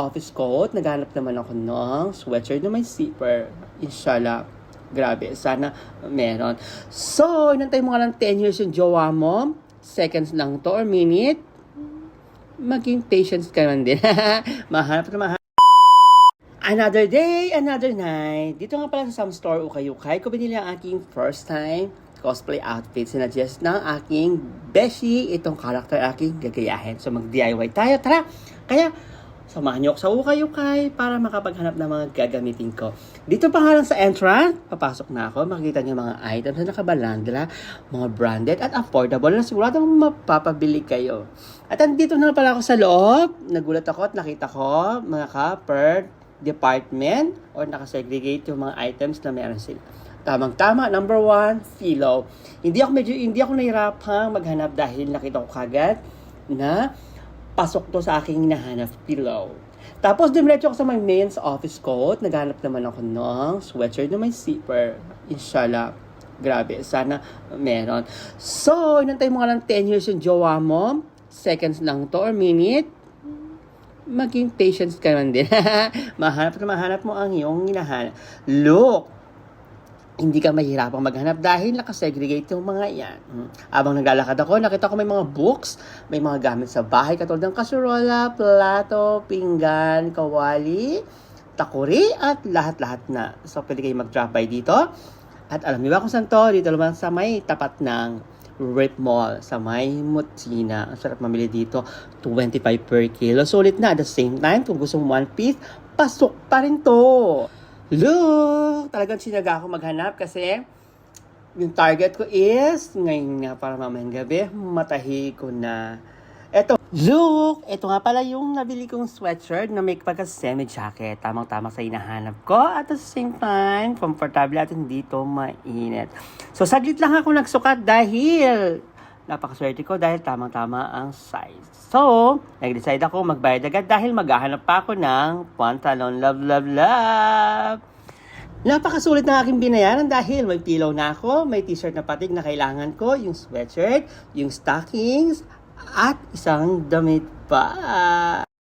Office coat, naghanap naman ako ng sweatshirt na may zipper. Inshallah. Grabe, sana meron. So, inantay mo nga lang 10 years yung jowa mo. Seconds lang to or minute. Maging patience ka man din. Mahanap na mahanap. Another day, another night. Dito nga pala sa Sam Store Ukay-Ukay ko binili ang aking first time cosplay outfit. Sinadjust ng aking beshi itong character aking gagayahin. So mag-DIY tayo. Tara! Kaya samahan niyo ako sa Ukay-Ukay para makapaghanap ng mga gagamitin ko. Dito pa nga lang sa entrance, papasok na ako. Makikita niyo mga items na nakabalandra, mga branded at affordable na sigurado mapapabili kayo. At andito na pala ako sa loob. Nagulat ako at nakita ko mga per department or nakasegregate yung mga items na meron sila. Tamang-tama, number 1, Philo. Hindi ako nahirapang maghanap dahil nakita ko kagad na pasok to sa aking hinahanap, pillow. Tapos dumiretso ako sa my men's office coat. Naghanap naman ako ng sweatshirt na may zipper. Inshallah. Grabe, sana meron. So, inantay mo nga lang 10 years yung jowa mo. Seconds lang to or minute. Maging patience ka man din. mahanap mo ang iyong hinahanap. Look! Hindi ka mahirapang maghanap dahil nakasegregate yung mga yan. Habang naglalakad ako, nakita ko may mga books, may mga gamit sa bahay katulad ng kasurola, plato, pinggan, kawali, takuri, at lahat-lahat na. So, pwede kayo mag-drop by dito. At alam niyo ba kung saan to? Dito naman sa may tapat ng Rip Mall, sa may Mutina. Ang sarap mamili dito, 25 per kilo. Sulit na. At the same time, kung gusto mo one piece, pasok pa rin to. Look! Talagang sinaga ako maghanap kasi yung target ko is ngayon nga para mamayang gabi, matahi ko na. Eto, look! Ito nga pala yung nabili kong sweatshirt na may pagka-semi-jacket. Tamang-tama sa hinahanap ko. At the same time, komportable at hindi to mainit. So, saglit lang ako nagsukat dahil napakaswerte ko dahil tamang-tama ang size. So, nag-decide ako magbayad agad dahil maghahanap pa ako ng pantalon. Love! Napakasulit ng aking binayaran dahil may pillow na ako, may t-shirt na patig na kailangan ko, yung sweatshirt, yung stockings, at isang damit pa.